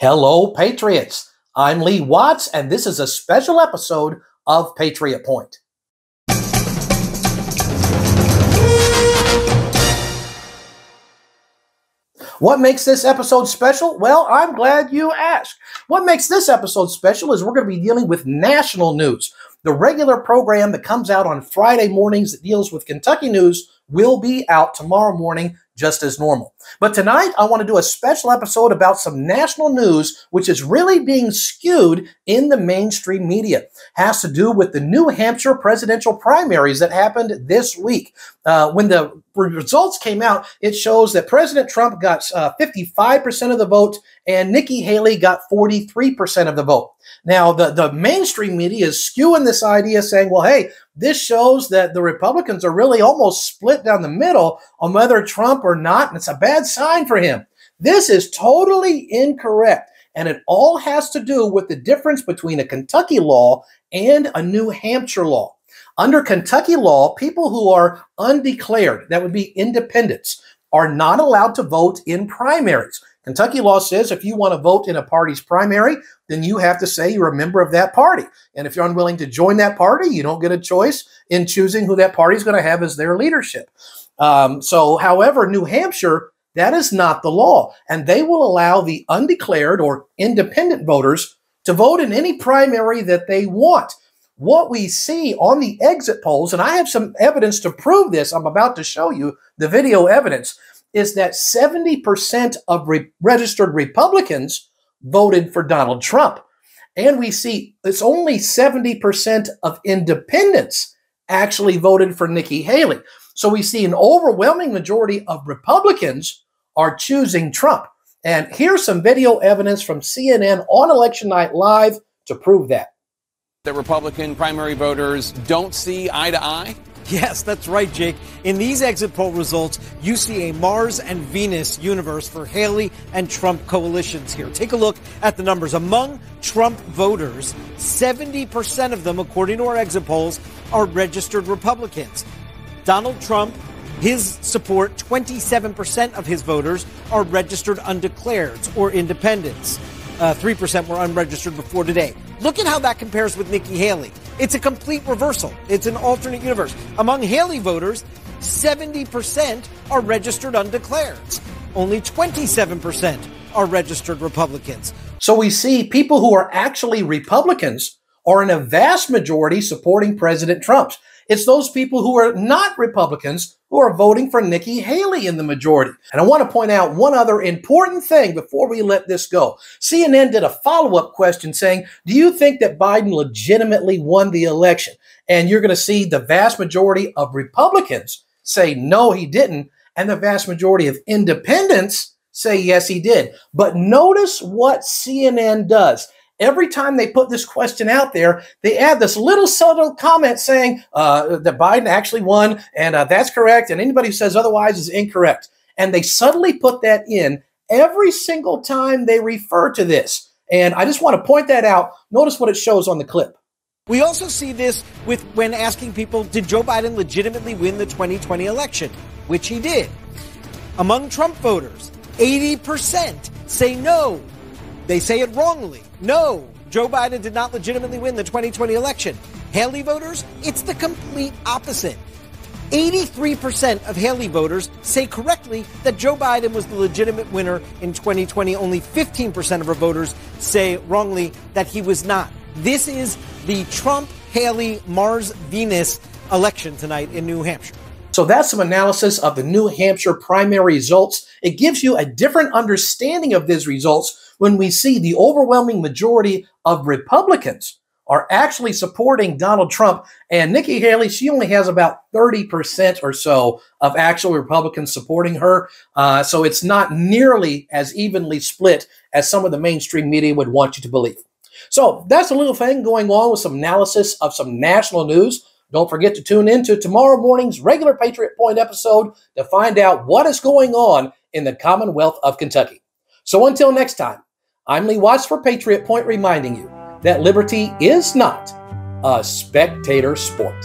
Hello, Patriots. I'm Lee Watts, and this is a special episode of Patriot Point. What makes this episode special? Well, I'm glad you asked. What makes this episode special is we're going to be dealing with national news. The regular program that comes out on Friday mornings that deals with Kentucky news will be out tomorrow morning just as normal. But tonight, I want to do a special episode about some national news, which is really being skewed in the mainstream media. Has to do with the New Hampshire presidential primaries that happened this week. When the results came out, it shows that President Trump got 55% of the vote and Nikki Haley got 43% of the vote. Now, the mainstream media is skewing this idea, saying, well, hey, this shows that the Republicans are really almost split down the middle on whether Trump or not, and it's a bad sign for him. This is totally incorrect, and it all has to do with the difference between a Kentucky law and a New Hampshire law. Under Kentucky law, people who are undeclared, that would be independents, are not allowed to vote in primaries. Kentucky law says if you want to vote in a party's primary, then you have to say you're a member of that party. And if you're unwilling to join that party, you don't get a choice in choosing who that party is going to have as their leadership. However, New Hampshire, that is not the law. And they will allow the undeclared or independent voters to vote in any primary that they want. What we see on the exit polls, and I have some evidence to prove this, I'm about to show you the video evidence, is that 70% of registered Republicans voted for Donald Trump. And we see it's only 70% of independents actually voted for Nikki Haley. So we see an overwhelming majority of Republicans are choosing Trump. And here's some video evidence from CNN on Election Night Live to prove that. The Republican primary voters don't see eye to eye? Yes, that's right, Jake. In these exit poll results, you see a Mars and Venus universe for Haley and Trump coalitions here. Take a look at the numbers. Among Trump voters, 70% of them, according to our exit polls, are registered Republicans. Donald Trump, his support, 27% of his voters are registered undeclareds or independents. 3% were unregistered before today. Look at how that compares with Nikki Haley. It's a complete reversal. It's an alternate universe. Among Haley voters, 70% are registered undeclareds. Only 27% are registered Republicans. So we see people who are actually Republicans are in a vast majority supporting President Trump. It's those people who are not Republicans who are voting for Nikki Haley in the majority. And I want to point out one other important thing before we let this go. CNN did a follow-up question saying, do you think that Biden legitimately won the election? And you're going to see the vast majority of Republicans say, no, he didn't. And the vast majority of independents say, yes, he did. But notice what CNN does. Every time they put this question out there, they add this little subtle comment saying that Biden actually won, and that's correct, and anybody who says otherwise is incorrect. And they subtly put that in every single time they refer to this. And I just want to point that out. Notice what it shows on the clip. We also see this with when asking people, did Joe Biden legitimately win the 2020 election? Which he did. Among Trump voters, 80% say no. They say it wrongly. No, Joe Biden did not legitimately win the 2020 election. Haley voters, it's the complete opposite. 83% of Haley voters say correctly that Joe Biden was the legitimate winner in 2020. Only 15% of our voters say wrongly that he was not. This is the Trump-Haley Mars-Venus election tonight in New Hampshire. So that's some analysis of the New Hampshire primary results. It gives you a different understanding of these results when we see the overwhelming majority of Republicans are actually supporting Donald Trump. And Nikki Haley, she only has about 30% or so of actual Republicans supporting her. So it's not nearly as evenly split as some of the mainstream media would want you to believe. So that's a little thing going on with some analysis of some national news. Don't forget to tune in to tomorrow morning's regular Patriot Point episode to find out what is going on in the Commonwealth of Kentucky. So until next time, I'm Lee Watts for Patriot Point, reminding you that liberty is not a spectator sport.